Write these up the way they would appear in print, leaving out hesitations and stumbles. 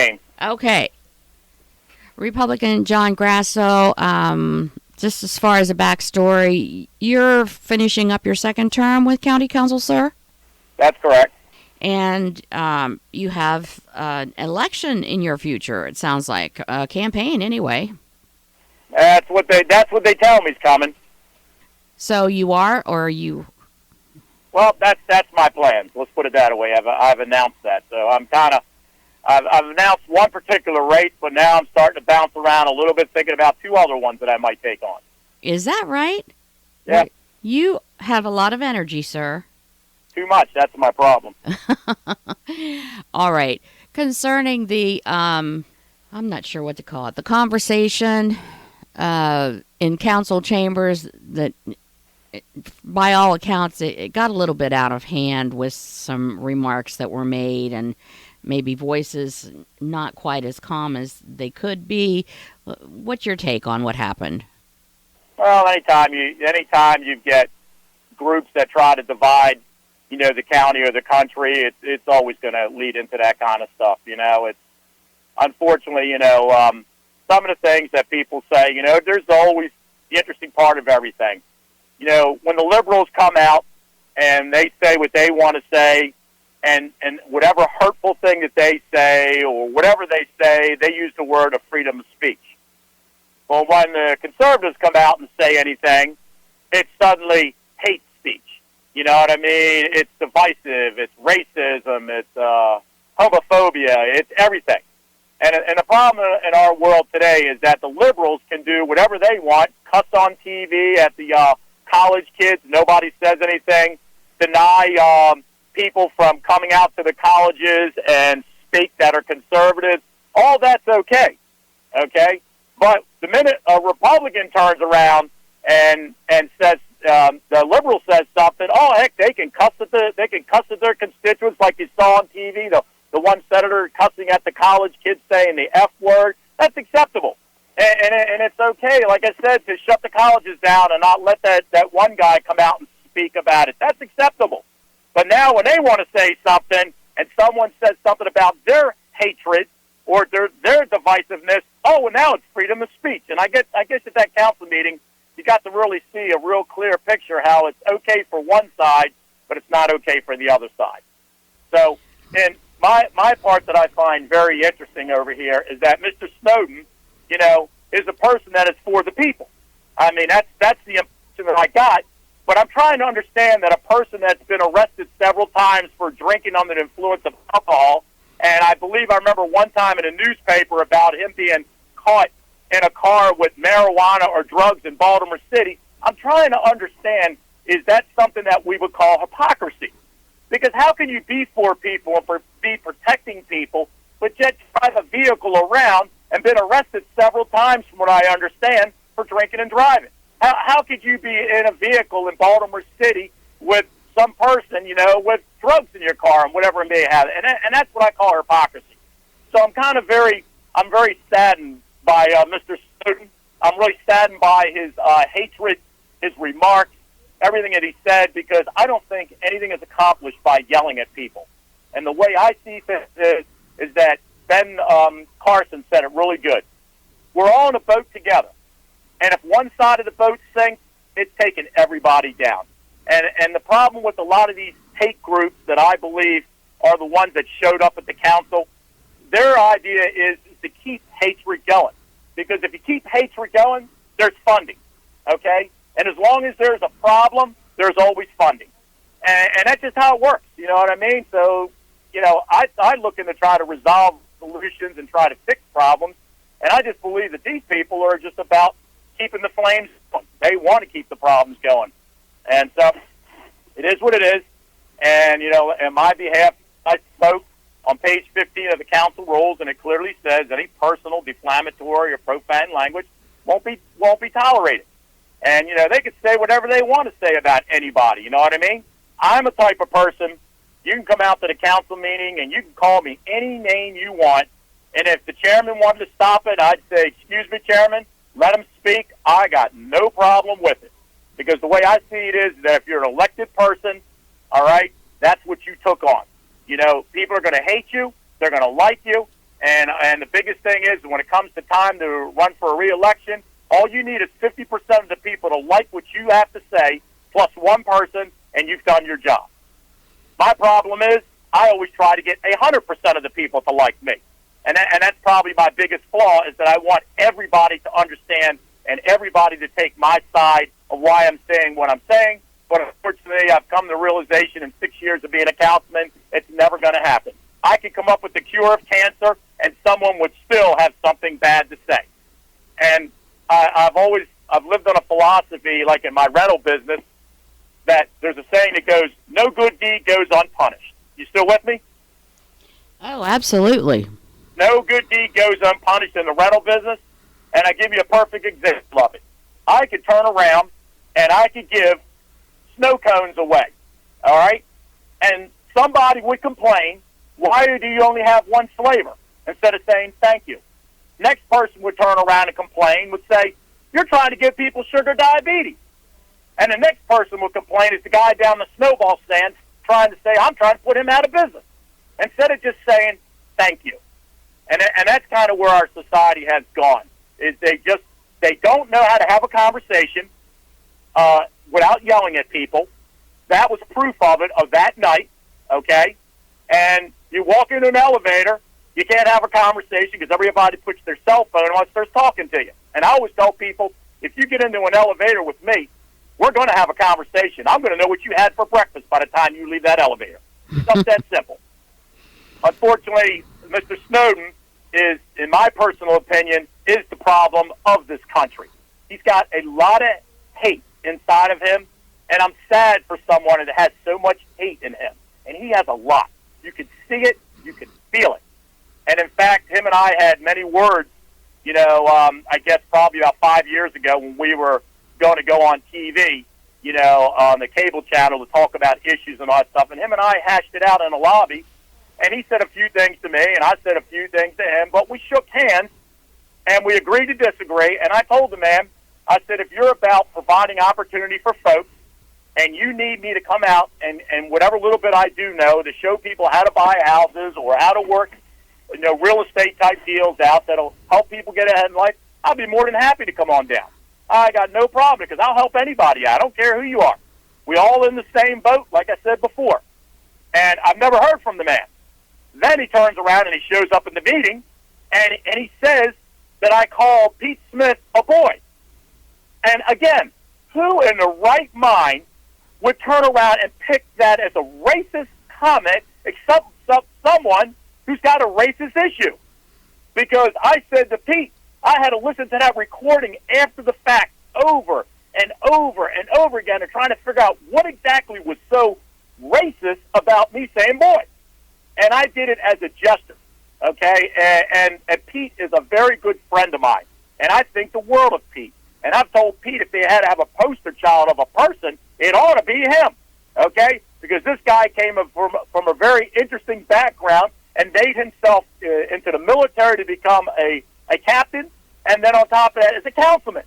name. Okay. Republican John Grasso, just as far as a backstory, you're finishing up your second term with County Council, sir? That's correct. And you have an election in your future, it sounds like. A campaign, anyway. That's what they tell me is coming. So you are, or are you? Well, that's my plans. Let's put it that way. I've announced that. So I've announced one particular race, but now I'm starting to bounce around a little bit, thinking about two other ones that I might take on. Is that right? Yeah. You have a lot of energy, sir. Too much. That's my problem. All right. Concerning the, I'm not sure what to call it, the conversation in council chambers that, by all accounts, it got a little bit out of hand with some remarks that were made and maybe voices not quite as calm as they could be. What's your take on what happened? Well, anytime you get groups that try to divide, the county or the country, it's always going to lead into that kind of stuff. It's unfortunately, some of the things that people say, there's always the interesting part of everything. When the liberals come out and they say what they want to say, and whatever hurtful thing that they say or whatever they say, they use the word of freedom of speech. Well, when the conservatives come out and say anything, it's suddenly hate speech. You know what I mean? It's divisive, it's racism, it's homophobia, it's everything. And the problem in our world today is that the liberals can do whatever they want, cuss on TV at the college kids, nobody says anything, deny people from coming out to the colleges and speak that are conservative. All that's okay, okay? But the minute a Republican turns around and says, the liberal says something, oh, heck, they can cuss at their constituents like you saw on TV, the one senator cussing at the college kids saying the F word. That's acceptable. And it's okay, like I said, to shut the colleges down and not let that one guy come out and speak about it. That's acceptable. But now when they want to say something and someone says something about their hatred or their divisiveness, oh, well, now it's freedom of speech. And I guess at that council meeting, you got to really see a real clear picture how it's okay for one side, but it's not okay for the other side. So, and my part that I find very interesting over here is that Mr. Snowden, is a person that is for the people. I mean, that's the impression that I got. But I'm trying to understand that a person that's been arrested several times for drinking under the influence of alcohol, and I believe I remember one time in a newspaper about him being caught in a car with marijuana or drugs in Baltimore City, I'm trying to understand, is that something that we would call hypocrisy? Because how can you be for people and be protecting people, but yet drive a vehicle around and been arrested several times, from what I understand, for drinking and driving? How could you be in a vehicle in Baltimore City with some person, with drugs in your car and whatever it may have? And that's what I call hypocrisy. So I'm very saddened by Mr. Snowden. I'm really saddened by his hatred, his remarks, everything that he said, because I don't think anything is accomplished by yelling at people. And the way I see this is that Ben Carson said it really good. We're all in a boat together. And if one side of the boat sinks, it's taking everybody down. And the problem with a lot of these hate groups that I believe are the ones that showed up at the council, their idea is to keep hatred going. Because if you keep hatred going, there's funding, okay? And as long as there's a problem, there's always funding. And that's just how it works, you know what I mean? So, I look in to try to resolve solutions and try to fix problems. And I just believe that these people are just about keeping the flames going. They want to keep the problems going. And so it is what it is. And, on my behalf, I spoke on page 15 of the council rules, and it clearly says any personal, defamatory, or profane language won't be tolerated. And, they can say whatever they want to say about anybody, you know what I mean? I'm a type of person, you can come out to the council meeting and you can call me any name you want, and if the chairman wanted to stop it, I'd say, excuse me, chairman, let him speak. I got no problem with it. Because the way I see it is that if you're an elected person, all right, that's what you took on. People are going to hate you, they're going to like you, And the biggest thing is when it comes to time to run for a re-election, all you need is 50% of the people to like what you have to say, plus one person, and you've done your job. My problem is I always try to get 100% of the people to like me. And that's probably my biggest flaw, is that I want everybody to understand and everybody to take my side of why I'm saying what I'm saying. But unfortunately, I've come to the realization in 6 years of being a councilman, it's never going to happen. I could come up with the cure of cancer, and someone would still have something bad to say. And I've lived on a philosophy, like in my rental business, that there's a saying that goes, no good deed goes unpunished. You still with me? Oh, absolutely. No good deed goes unpunished in the rental business, and I give you a perfect example of it. I could turn around and I could give snow cones away, all right? And somebody would complain, why do you only have one flavor, instead of saying thank you? Next person would turn around and complain, would say, you're trying to give people sugar diabetes. And the next person would complain is the guy down the snowball stand trying to say, I'm trying to put him out of business, instead of just saying thank you. And that's kind of where our society has gone, is they don't know how to have a conversation without yelling at people. That was proof of it, of that night, okay? And you walk into an elevator, you can't have a conversation because everybody puts their cell phone on and starts talking to you. And I always tell people, if you get into an elevator with me, we're going to have a conversation. I'm going to know what you had for breakfast by the time you leave that elevator. Just that simple. Unfortunately, Mr. Snowden is, in my personal opinion, is the problem of this country. He's got a lot of hate inside of him, and I'm sad for someone that has so much hate in him. And he has a lot. You can see it. You can feel it. And, in fact, him and I had many words, I guess probably about 5 years ago when we were going to go on TV, on the cable channel to talk about issues and all that stuff. And him and I hashed it out in the lobby. And he said a few things to me, and I said a few things to him. But we shook hands, and we agreed to disagree. And I told the man, I said, if you're about providing opportunity for folks, and you need me to come out and whatever little bit I do know to show people how to buy houses or how to work, real estate type deals out that'll help people get ahead in life, I'll be more than happy to come on down. I got no problem because I'll help anybody out. I don't care who you are. We all in the same boat, like I said before. And I've never heard from the man. Then he turns around and he shows up in the meeting, and he says that I called Pete Smith a boy. And again, who in the right mind would turn around and pick that as a racist comment except someone who's got a racist issue? Because I said to Pete, I had to listen to that recording after the fact over and over and over again and trying to figure out what exactly was so racist about me saying boy. And I did it as a gesture, okay? And Pete is a very good friend of mine, and I think the world of Pete. And I've told Pete if they had to have a poster child of a person, it ought to be him, okay? Because this guy came from a very interesting background and made himself into the military to become a captain, and then on top of that is a councilman.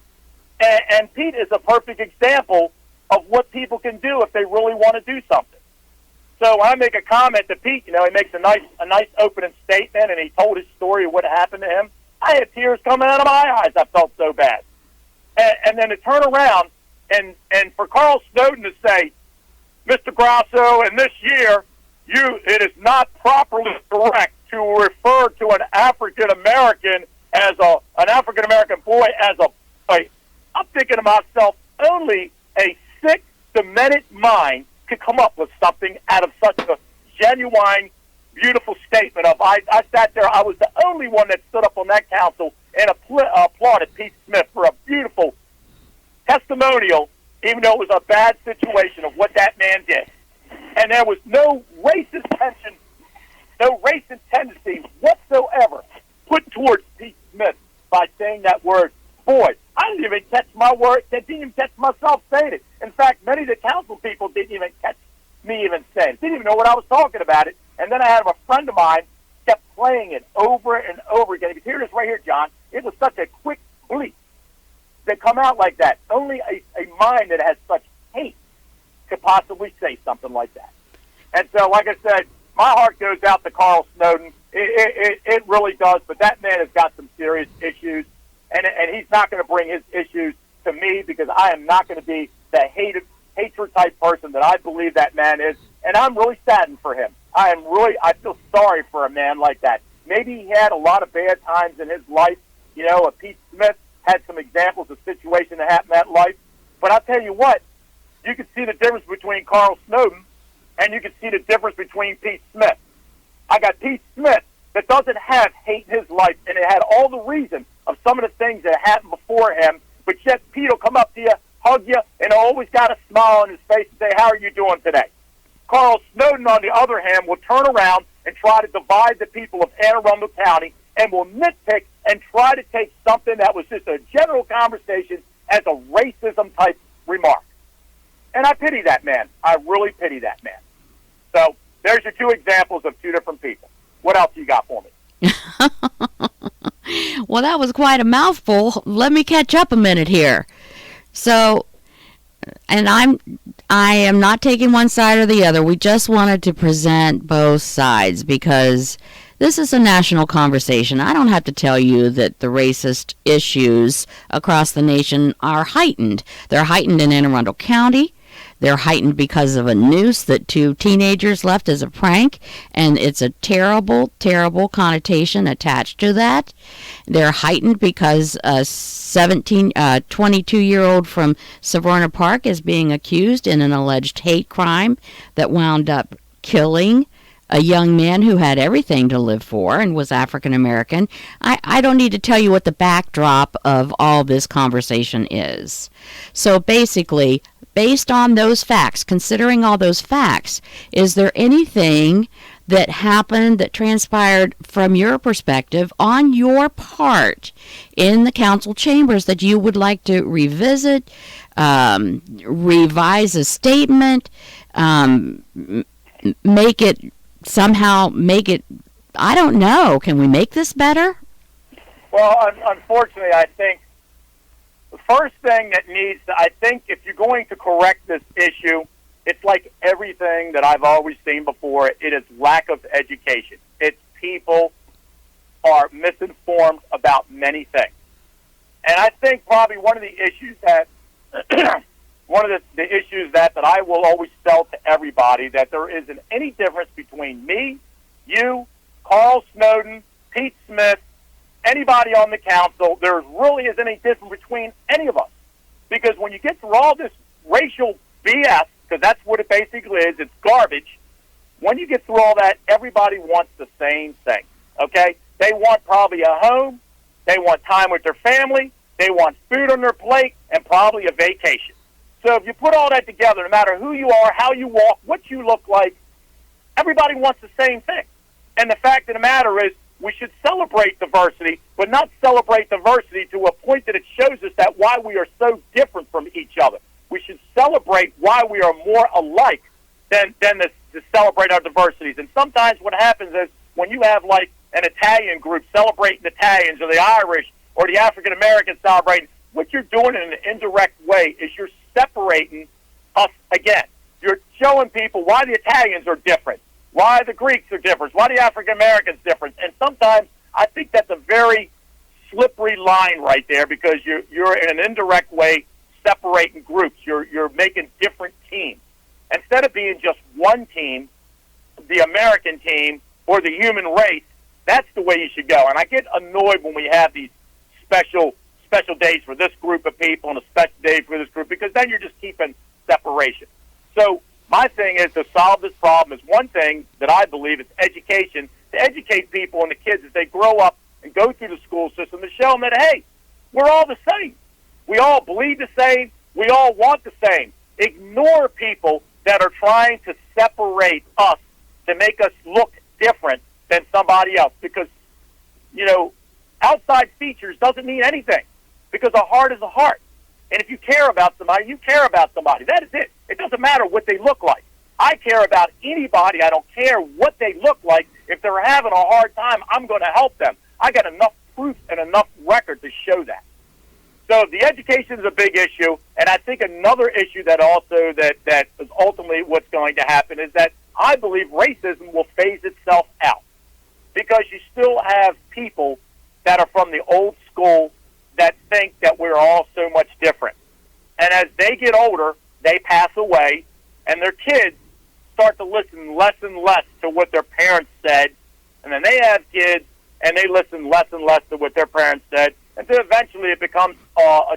And Pete is a perfect example of what people can do if they really want to do something. So when I make a comment to Pete, he makes a nice opening statement, and he told his story of what happened to him. I had tears coming out of my eyes. I felt so bad. And then to turn around and for Carl Snowden to say, Mr. Grasso, in this year, it is not properly correct to refer to an African American as an African American boy as a boy. I'm thinking to myself, only a sick, demented mind could come up with something out of such a genuine, beautiful statement of, I sat there, I was the only one that stood up on that council and applauded Pete Smith for a beautiful testimonial, even though it was a bad situation of what that man did. And there was no racist tension, no racist tendency whatsoever put towards Pete Smith by saying that word, boy. I didn't even catch my word, didn't even catch myself saying it. In fact, many of the council people didn't even catch me even saying it. Didn't even know what I was talking about it. And then I had a friend of mine kept playing it over and over again. You can hear this right here, John. It was such a quick bleep that come out like that. Only a mind that has such hate could possibly say something like that. And so, like I said, my heart goes out to Carl Snowden. It really does. But that man has got some serious issues, and he's not going to bring his issues to me because I am not going to be the hatred type person that I believe that man is, and I'm really saddened for him. I feel sorry for a man like that. Maybe he had a lot of bad times in his life. You know, Pete Smith had some examples of situations that happened in that life. But I'll tell you what, you can see the difference between Carl Snowden and you can see the difference between Pete Smith. I got Pete Smith that doesn't have hate in his life, and it had all the reason of some of the things that happened before him, but yet Pete will come up to you, hug you, and always got a smile on his face and say, how are you doing today? Carl Snowden, on the other hand, will turn around and try to divide the people of Anne Arundel County and will nitpick and try to take something that was just a general conversation as a racism-type remark. And I pity that man. I really pity that man. So there's your two examples of two different people. What else you got for me? Well, that was quite a mouthful. Let me catch up a minute here. So, and I am not taking one side or the other. We just wanted to present both sides because this is a national conversation. I don't have to tell you that the racist issues across the nation are heightened. They're heightened in Anne Arundel County. They're heightened because of a noose that two teenagers left as a prank, and it's a terrible, terrible connotation attached to that. They're heightened because a 22-year-old from Severna Park is being accused in an alleged hate crime that wound up killing a young man who had everything to live for and was African American. I don't need to tell you what the backdrop of all this conversation is. So basically, based on those facts, considering all those facts, is there anything that happened, that transpired from your perspective on your part in the council chambers that you would like to revisit, revise a statement, make it, I don't know, can we make this better? Well, unfortunately, I think the first thing that needs to, I think if you're going to correct this issue, it's like everything that I've always seen before. It is lack of education. It's people are misinformed about many things. And I think probably one of the issues that, one of the issues that I will always tell to everybody, that there isn't any difference between me, you, Carl Snowden, Pete Smith, anybody on the council. There really isn't any difference between any of us. Because when you get through all this racial BS, because that's what it basically is, it's garbage, when you get through all that, everybody wants the same thing, okay? They want probably a home, they want time with their family, they want food on their plate, and probably a vacation. So if you put all that together, no matter who you are, how you walk, what you look like, everybody wants the same thing. And the fact of the matter is, we should celebrate diversity, but not celebrate diversity to a point that it shows us that why we are so different from each other. We should celebrate why we are more alike than to celebrate our diversities. And sometimes what happens is when you have like an Italian group celebrating Italians or the Irish or the African Americans celebrating, what you're doing in an indirect way is you're separating us again. You're showing people why the Italians are different, why the Greeks are different, why the African Americans are different. And sometimes I think that's a very slippery line right there because you're in an indirect way separating groups. You're making different teams. Instead of being just one team, the American team or the human race, that's the way you should go. And I get annoyed when we have these special days for this group of people and a special day for this group, because then you're just keeping separation. So my thing is to solve this problem is one thing that I believe is education, to educate people and the kids as they grow up and go through the school system to show them that, hey, we're all the same. We all bleed the same. We all want the same. Ignore people that are trying to separate us to make us look different than somebody else because, you know, outside features doesn't mean anything because a heart is a heart. And if you care about somebody, you care about somebody. That is it. It doesn't matter what they look like. I care about anybody. I don't care what they look like. If they're having a hard time, I'm going to help them. I got enough proof and enough record to show that. So the education is a big issue, and I think another issue that also that is ultimately what's going to happen is that I believe racism will phase itself out. because you still have people that are from the old school that think that we're all so much different. And as they get older, they pass away, and their kids start to listen less and less to what their parents said, and then they have kids, and they listen less and less to what their parents said, and then eventually it becomes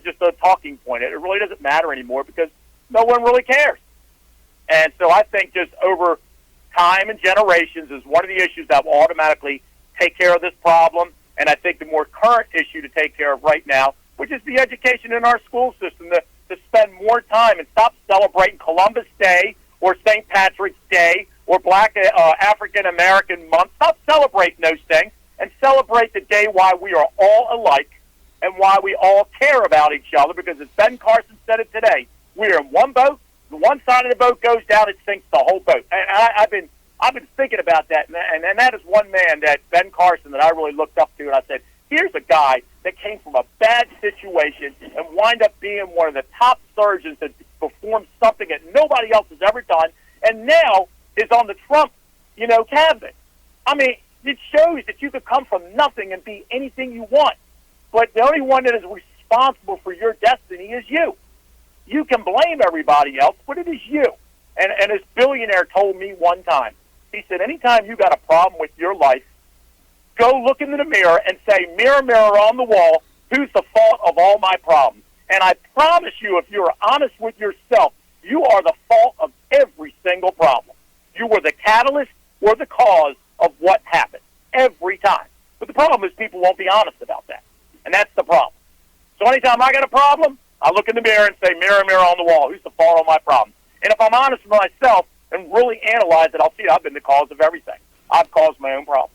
just a talking point. It really doesn't matter anymore because no one really cares. And so I think just over time and generations is one of the issues that will automatically take care of this problem. And I think the more current issue to take care of right now, which is the education in our school system, to spend more time and stop celebrating Columbus Day or St. Patrick's Day or Black African American Month. Stop celebrating those things and celebrate the day why we are all alike and why we all care about each other. Because as Ben Carson said it today, we are in one boat. The one side of the boat goes down, it sinks the whole boat. And I've been thinking about that, and that is one man, that Ben Carson, that I really looked up to, and I said, here's a guy that came from a bad situation and wind up being one of the top surgeons that performed something that nobody else has ever done, and now is on the Trump, cabinet. I mean, it shows that you could come from nothing and be anything you want, but the only one that is responsible for your destiny is you. You can blame everybody else, but it is you. And this billionaire told me one time, he said, anytime you got a problem with your life, go look into the mirror and say, mirror, mirror on the wall, who's the fault of all my problems? And I promise you, if you're honest with yourself, you are the fault of every single problem. You were the catalyst or the cause of what happened every time. But the problem is people won't be honest about that. And that's the problem. So anytime I got a problem, I look in the mirror and say, mirror, mirror on the wall, who's the fault of my problem? And if I'm honest with myself and really analyze it, I'll see I've been the cause of everything. I've caused my own problem.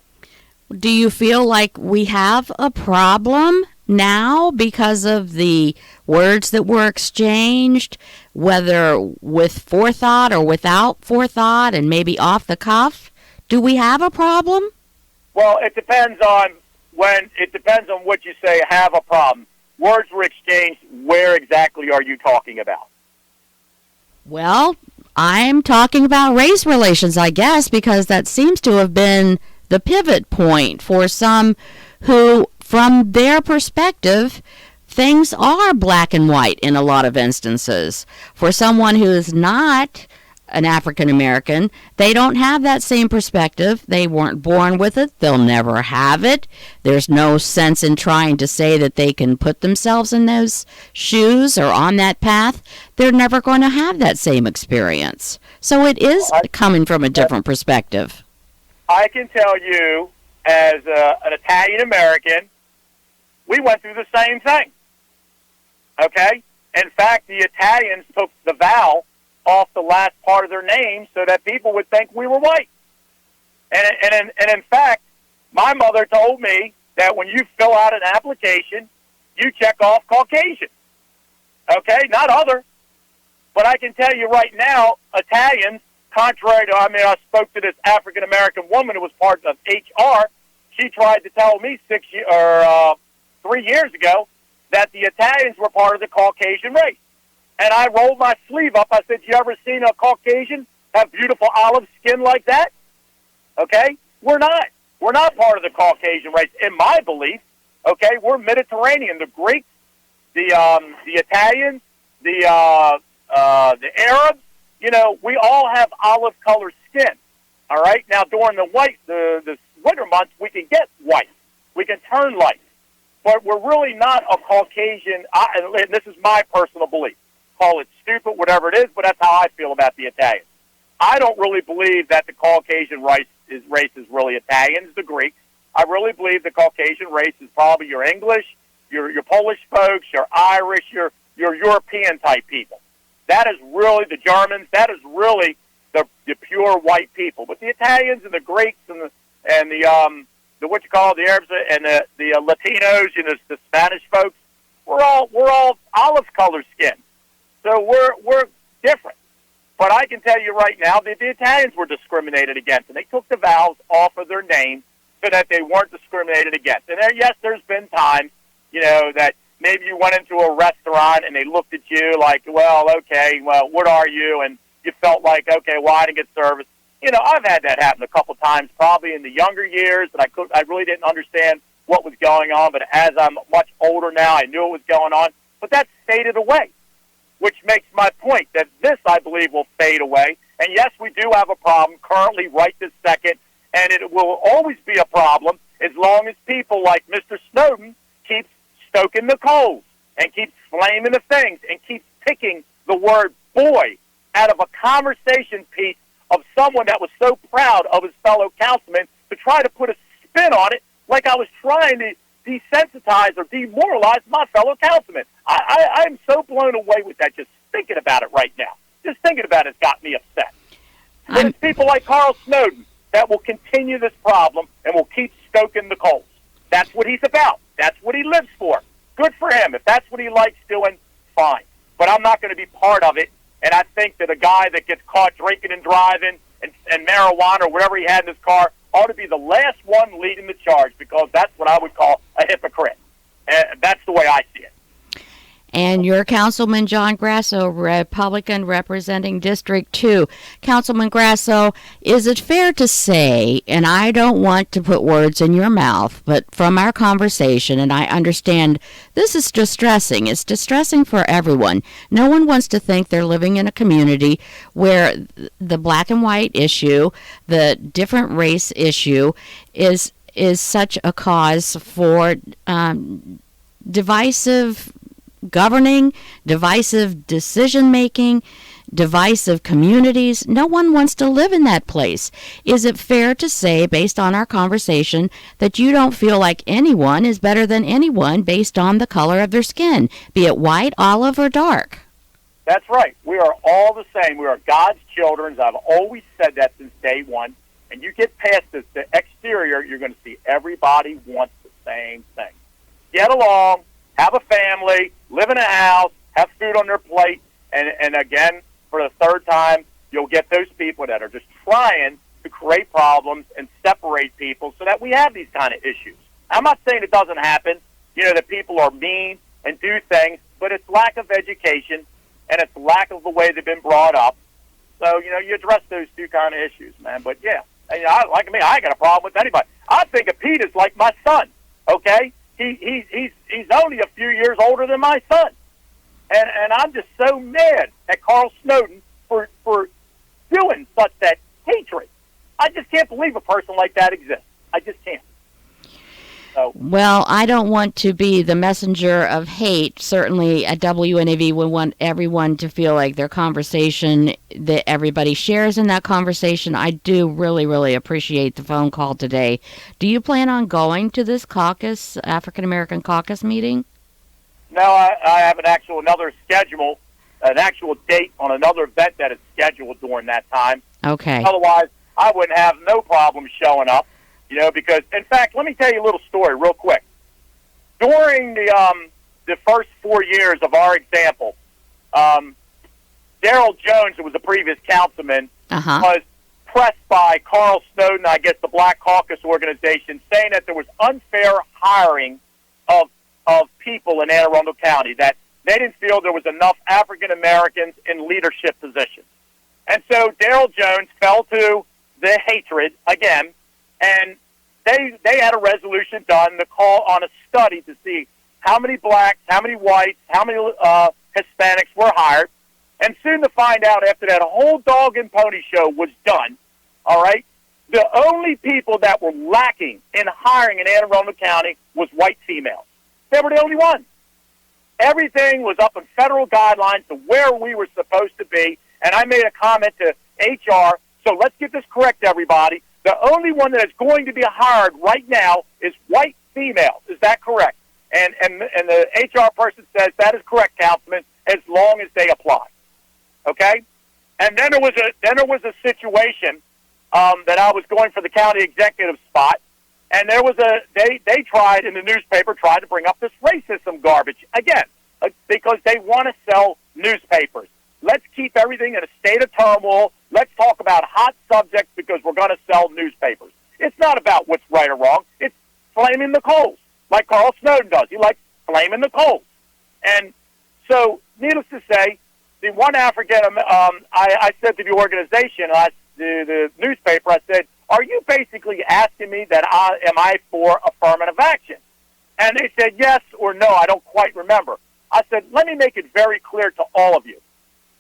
Do you feel like we have a problem now because of the words that were exchanged, whether with forethought or without forethought and maybe off the cuff? Do we have a problem? Well, it depends on what you say, have a problem. Words were exchanged. Where exactly are you talking about? Well, I'm talking about race relations, I guess, because that seems to have been the pivot point for some who, from their perspective, things are black and white in a lot of instances. For someone who is not an African American, they don't have that same perspective. They weren't born with it. They'll never have it. There's no sense in trying to say that they can put themselves in those shoes or on that path. They're never going to have that same experience. So it is coming from a different perspective. I can tell you, as an Italian American, we went through the same thing. Okay? In fact, the Italians took the vowel off the last part of their name so that people would think we were white. And in fact, my mother told me that when you fill out an application, you check off Caucasian. Okay? Not other. But I can tell you right now, Italians, contrary to, I spoke to this African-American woman who was part of HR. She tried to tell me 3 years ago that the Italians were part of the Caucasian race. And I rolled my sleeve up. I said, you ever seen a Caucasian have beautiful olive skin like that? Okay? We're not. We're not part of the Caucasian race, in my belief. Okay? We're Mediterranean. The Greeks, the Italians, the Arabs, we all have olive-colored skin. All right? Now, during the winter months, we can get white. We can turn light. But we're really not a Caucasian, and this is my personal belief. Call it stupid, whatever it is, but that's how I feel about the Italians. I don't really believe that the Caucasian race is really Italian. It's the Greeks. I really believe the Caucasian race is probably your English, your Polish folks, your Irish, your European-type people. That is really the Germans. That is really the pure white people. But the Italians and the Greeks and the Arabs and the Latinos, the Spanish folks, we're all olive-colored skin. So we're different. But I can tell you right now that the Italians were discriminated against, and they took the vowels off of their name so that they weren't discriminated against. And there's been times, that maybe you went into a restaurant and they looked at you like, well, okay, well, what are you? And you felt like, okay, well, I didn't get service. I've had that happen a couple times, probably in the younger years, that I really didn't understand what was going on. But as I'm much older now, I knew what was going on. But that faded away, which makes my point that this, I believe, will fade away. And yes, we do have a problem currently right this second, and it will always be a problem as long as people like Mr. Snowden keep stoking the coals and keep flaming the things and keep picking the word boy out of a conversation piece of someone that was so proud of his fellow councilman to try to put a spin on it like I was trying to desensitize or demoralize my fellow councilman. I'm so blown away with that just thinking about it right now. Just thinking about it's got me upset. But it's people like Carl Snowden that will continue this problem and will keep stoking the coals. That's what he's about. That's what he lives for. Good for him. If that's what he likes doing, fine. But I'm not going to be part of it. And I think that a guy that gets caught drinking and driving and marijuana or whatever he had in his car ought to be the last one leading the charge, because that's what I would call a hypocrite. And that's the way I see it. And your Councilman John Grasso, Republican representing District 2. Councilman Grasso, is it fair to say, and I don't want to put words in your mouth, but from our conversation, and I understand this is distressing. It's distressing for everyone. No one wants to think they're living in a community where the black and white issue, the different race issue, is such a cause for divisive governing, divisive decision-making, divisive communities. No one wants to live in that place. Is it fair to say, based on our conversation, that you don't feel like anyone is better than anyone based on the color of their skin, be it white, olive, or dark? That's right. We are all the same. We are God's children. I've always said that since day one. And you get past the exterior, you're going to see everybody wants the same thing. Get along, have a family, live in a house, have food on their plate, and again, for the third time, you'll get those people that are just trying to create problems and separate people so that we have these kind of issues. I'm not saying it doesn't happen, that people are mean and do things, but it's lack of education, and it's lack of the way they've been brought up. So, you address those two kind of issues, man. But, yeah, I ain't got a problem with anybody. I think of Pete as like my son, okay? He's only a few years older than my son. And I'm just so mad at Carl Snowden for doing such that hatred. I just can't believe a person like that exists. I just can't. So, well, I don't want to be the messenger of hate. Certainly at WNAV, we want everyone to feel like their conversation, that everybody shares in that conversation. I do really, really appreciate the phone call today. Do you plan on going to this caucus, African American caucus meeting? No, I have an actual date on another event that is scheduled during that time. Okay. Otherwise, I wouldn't have no problem showing up. Because, in fact, let me tell you a little story real quick. During the first 4 years of our example, Daryl Jones, who was the previous councilman, was pressed by Carl Snowden, I guess the Black Caucus organization, saying that there was unfair hiring of people in Anne Arundel County, that they didn't feel there was enough African Americans in leadership positions. And so Daryl Jones fell to the hatred again, and they had a resolution done to call on a study to see how many blacks, how many whites, how many Hispanics were hired. And soon to find out, after that whole dog and pony show was done, all right, the only people that were lacking in hiring in Anne Arundel County was white females. They were the only ones. Everything was up in federal guidelines to where we were supposed to be, and I made a comment to HR, so let's get this correct, everybody. The only one that is going to be hired right now is white females. Is that correct? And the HR person says that is correct, Councilman, as long as they apply. Okay? And then there was a situation that I was going for the county executive spot, and there was they tried in the newspaper to bring up this racism garbage again because they want to sell newspapers. Let's keep everything in a state of turmoil. Let's talk about hot subjects because we're going to sell newspapers. It's not about what's right or wrong. It's flaming the coals, like Carl Snowden does. He likes flaming the coals. And so, needless to say, the one African, I said to the organization, the newspaper, I said, are you basically asking me that am I for affirmative action? And they said yes or no. I don't quite remember. I said, let me make it very clear to all of you.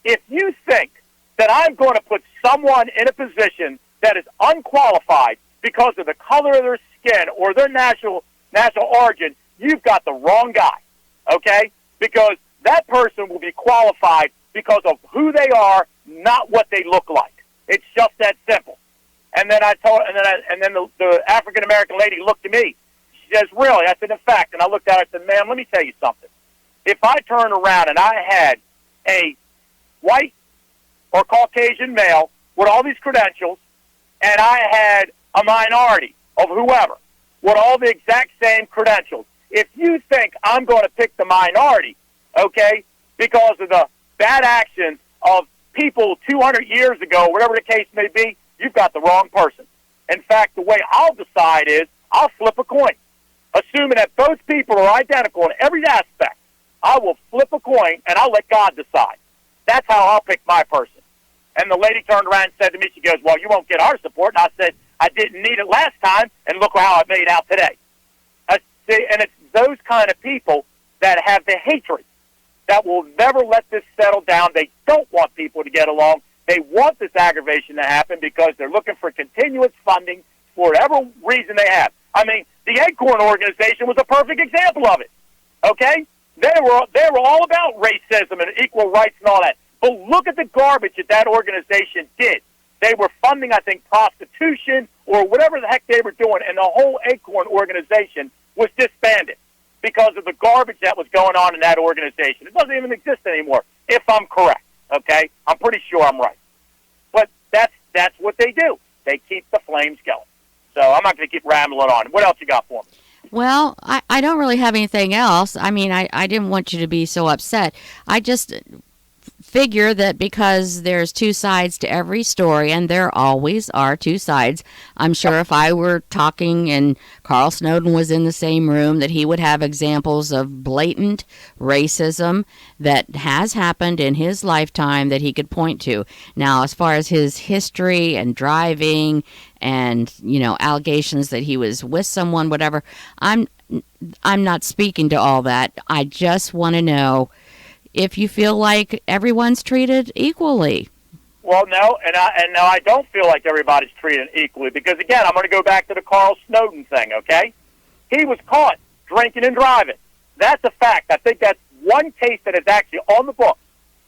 If you think that I'm going to put someone in a position that is unqualified because of the color of their skin or their national origin, you've got the wrong guy, okay? Because that person will be qualified because of who they are, not what they look like. It's just that simple. And then the African American lady looked at me. She says, "Really?" I said, "In fact." And I looked at her. I said, "Ma'am, let me tell you something. If I turned around and I had a white or Caucasian male with all these credentials, and I had a minority of whoever with all the exact same credentials, if you think I'm going to pick the minority, okay, because of the bad actions of people 200 years ago, whatever the case may be, you've got the wrong person. In fact, the way I'll decide is I'll flip a coin, assuming that both people are identical in every aspect. I will flip a coin, and I'll let God decide. That's how I'll pick my person." And the lady turned around and said to me, she goes, "Well, you won't get our support." And I said, "I didn't need it last time, and look how it made out today." And it's those kind of people that have the hatred that will never let this settle down. They don't want people to get along. They want this aggravation to happen because they're looking for continuous funding for whatever reason they have. I mean, the Acorn organization was a perfect example of it, okay? They were all about racism and equal rights and all that. But look at the garbage that organization did. They were funding, I think, prostitution or whatever the heck they were doing, and the whole Acorn organization was disbanded because of the garbage that was going on in that organization. It doesn't even exist anymore, if I'm correct, okay? I'm pretty sure I'm right. But that's what they do. They keep the flames going. So I'm not going to keep rambling on. What else you got for me? Well, I don't really have anything else. I mean, I didn't want you to be so upset. I just figure that because there's two sides to every story, and there always are two sides, I'm sure if I were talking and Carl Snowden was in the same room, that he would have examples of blatant racism that has happened in his lifetime that he could point to. Now, as far as his history and driving and, allegations that he was with someone, whatever, I'm not speaking to all that. I just want to know if you feel like everyone's treated equally. Well, no, and I don't feel like everybody's treated equally because, again, I'm going to go back to the Carl Snowden thing, okay? He was caught drinking and driving. That's a fact. I think that's one case that is actually on the book.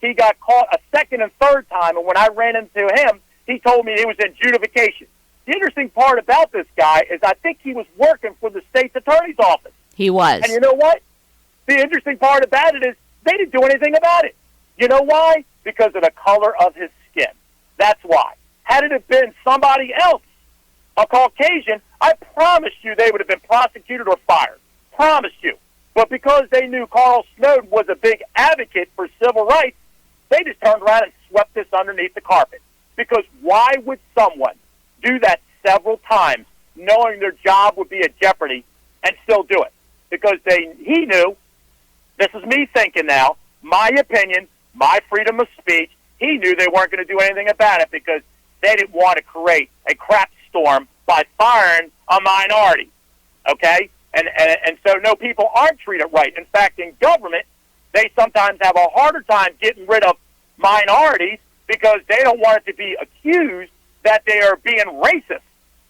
He got caught a second and third time, and when I ran into him, he told me he was in justification. The interesting part about this guy is I think he was working for the state's attorney's office. He was. And you know what? The interesting part about it is they didn't do anything about it. You know why? Because of the color of his skin. That's why. Had it have been somebody else, a Caucasian, I promise you they would have been prosecuted or fired. Promise you. But because they knew Carl Snowden was a big advocate for civil rights, they just turned around and swept this underneath the carpet. Because why would someone do that several times knowing their job would be at jeopardy and still do it? Because he knew, this is me thinking now, my opinion, my freedom of speech, he knew they weren't going to do anything about it because they didn't want to create a crap storm by firing a minority, okay? And so, no, people aren't treated right. In fact, in government, they sometimes have a harder time getting rid of minorities because they don't want it to be accused that they are being racist.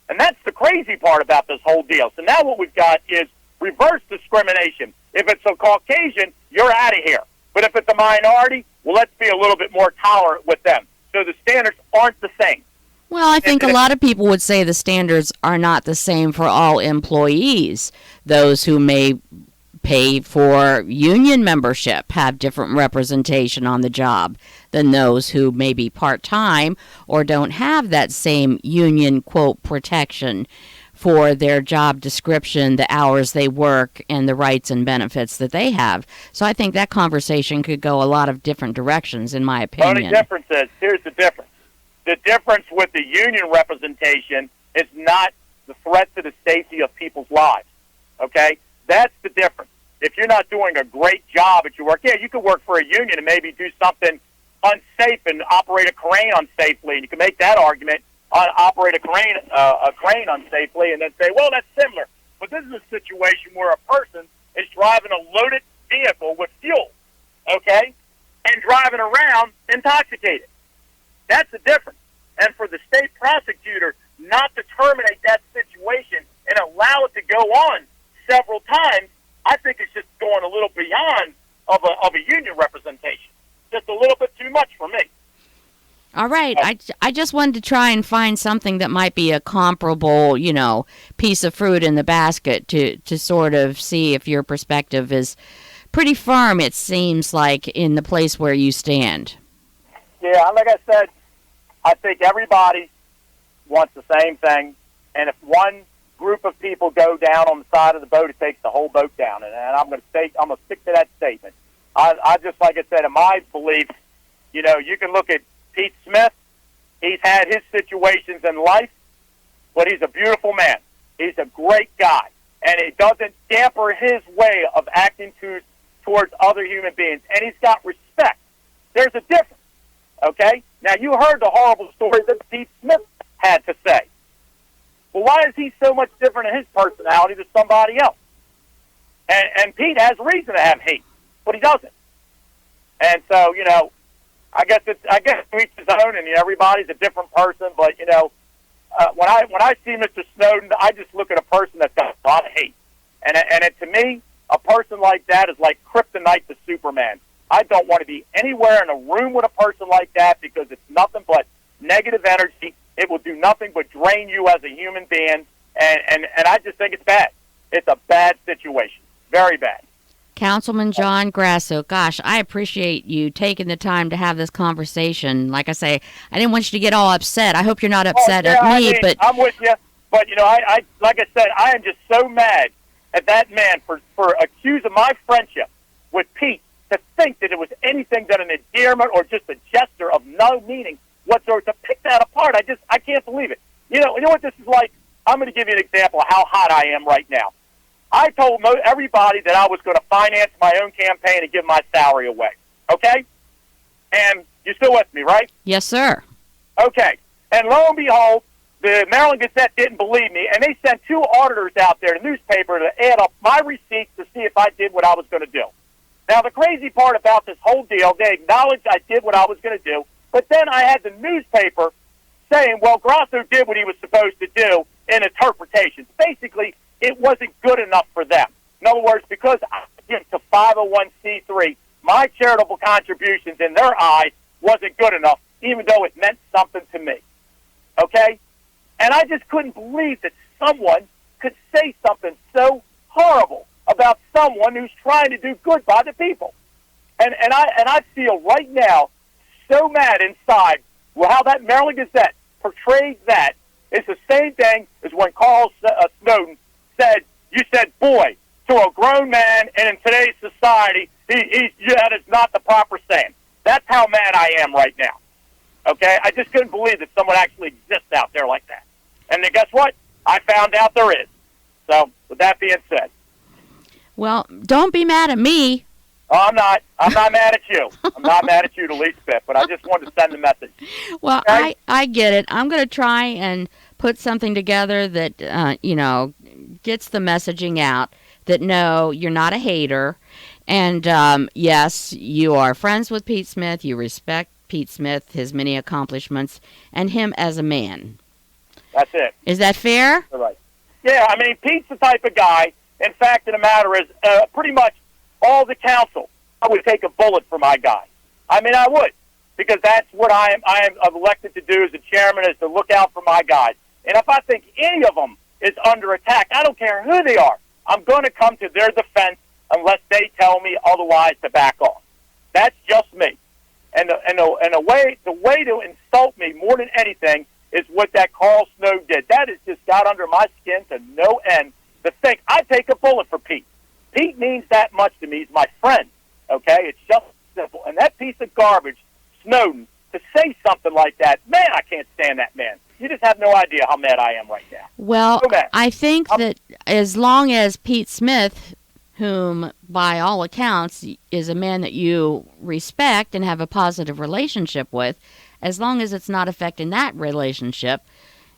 And that's the crazy part about this whole deal. So now what we've got is reverse discrimination. If it's a Caucasian, you're out of here. But if it's a minority, well, let's be a little bit more tolerant with them. So the standards aren't the same. Well, I think a lot of people would say the standards are not the same for all employees. Those who may pay for union membership have different representation on the job than those who may be part-time or don't have that same union, quote, protection for their job description, the hours they work, and the rights and benefits that they have. So I think that conversation could go a lot of different directions, in my opinion. The only difference is, here's the difference. The difference with the union representation is not the threat to the safety of people's lives, okay? That's the difference. If you're not doing a great job at your work, yeah, you could work for a union and maybe do something unsafe and operate a crane unsafely, and you can make that argument. operate a crane unsafely and then say, well, that's similar. But this is a situation where a person is driving a loaded vehicle with fuel, okay, and driving around intoxicated. That's the difference. And for the state prosecutor not to terminate that situation and allow it to go on several times, I think it's just going a little beyond of a union representation. Just a little bit too much for me. All right. I just wanted to try and find something that might be a comparable, piece of fruit in the basket to sort of see if your perspective is pretty firm, it seems like, in the place where you stand. Yeah, like I said, I think everybody wants the same thing. And if one group of people go down on the side of the boat, it takes the whole boat down. And I'm going to stick to that statement. I just, like I said, in my belief, you can look at Pete Smith. He's had his situations in life, but he's a beautiful man. He's a great guy. And it doesn't damper his way of acting towards other human beings. And he's got respect. There's a difference, okay? Now, you heard the horrible story that Pete Smith had to say. Well, why is he so much different in his personality than somebody else? And Pete has reason to have hate, but he doesn't. And so, I guess to each his own, and everybody's a different person. But when I see Mr. Snowden, I just look at a person that's got a lot of hate, and to me, a person like that is like kryptonite to Superman. I don't want to be anywhere in a room with a person like that because it's nothing but negative energy. It will do nothing but drain you as a human being, and I just think it's bad. It's a bad situation, very bad. Councilman John Grasso, gosh, I appreciate you taking the time to have this conversation. Like I say, I didn't want you to get all upset. I hope you're not upset at me. But I'm with you. But, I like I said, I am just so mad at that man for accusing my friendship with Pete, to think that it was anything but an endearment or just a gesture of no meaning whatsoever. To pick that apart, I can't believe it. You know what this is like? I'm going to give you an example of how hot I am right now. I told everybody that I was going to finance my own campaign and give my salary away. Okay? And you're still with me, right? Yes, sir. Okay. And lo and behold, the Maryland Gazette didn't believe me, and they sent 2 auditors out there, the newspaper, to add up my receipts to see if I did what I was going to do. Now, the crazy part about this whole deal, they acknowledged I did what I was going to do, but then I had the newspaper saying, well, Grasso did what he was supposed to do in interpretations. Basically, it wasn't good enough for them. In other words, because I give to 501c3, my charitable contributions in their eyes wasn't good enough, even though it meant something to me. Okay? And I just couldn't believe that someone could say something so horrible about someone who's trying to do good by the people. And I feel right now so mad inside how that Maryland Gazette portrays that. It's the same thing as when Carl Snowden said, you said boy to a grown man, and in today's society, that is not the proper saying. That's how mad I am right now. Okay? I just couldn't believe that someone actually exists out there like that. And then guess what? I found out there is. So, with that being said. Well, don't be mad at me. Oh, I'm not. I'm not mad at you. I'm not mad at you the least bit, but I just wanted to send the message. Well, okay? I get it. I'm going to try and put something together that, gets the messaging out that, no, you're not a hater. And, yes, you are friends with Pete Smith. You respect Pete Smith, his many accomplishments, and him as a man. That's it. Is that fair? All right. Yeah, I mean, Pete's the type of guy. In fact, of the matter is, pretty much all the council, I would take a bullet for my guy. I mean, I would, because that's what I am elected to do as the chairman, is to look out for my guys. And if I think any of them is under attack, I don't care who they are, I'm going to come to their defense unless they tell me otherwise to back off. That's just me. And the way to insult me more than anything is what that Carl Snow did. That has just got under my skin to no end. To think I take a bullet for Pete. Pete means that much to me. He's my friend. Okay, it's just simple. And that piece of garbage, Snowden, to say something like that, man, I can't stand that man. You just have no idea how mad I am right now. Well, I think that as long as Pete Smith, whom by all accounts is a man that you respect and have a positive relationship with, as long as it's not affecting that relationship,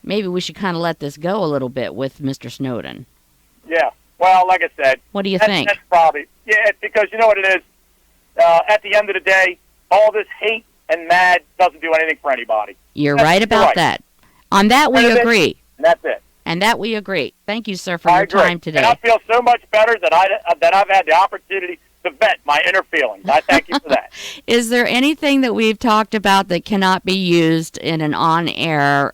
maybe we should kind of let this go a little bit with Mr. Snowden. Yeah. Well, like I said, What do you think? That's probably it's because you know what it is. At the end of the day, all this hate and mad doesn't do anything for anybody. You're right about that. On that, we agree. And that's it. And that we agree. Thank you, sir, for your time today. And I feel so much better that I've had the opportunity to vent my inner feelings. I thank you for that. Is there anything that we've talked about that cannot be used in an on-air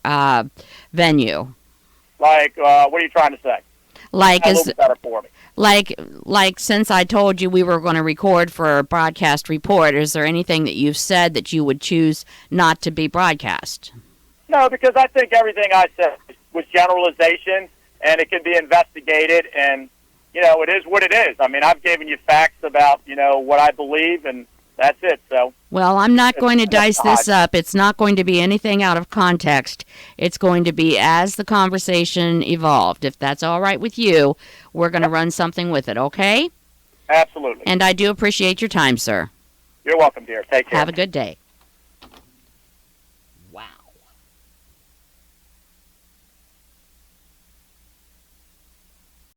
venue? Like, what are you trying to say? Like, a little bit better for me. Like, since I told you we were going to record for a broadcast report, is there anything that you've said that you would choose not to be broadcast? No, because I think everything I said was generalization, and it can be investigated, and, you know, it is what it is. I mean, I've given you facts about, you know, what I believe, and that's it. So. Well, I'm not going to dice this up. It's not going to be anything out of context. It's going to be as the conversation evolved. If that's all right with you, we're going to run something with it, okay? Absolutely. And I do appreciate your time, sir. You're welcome, dear. Take care. Have a good day.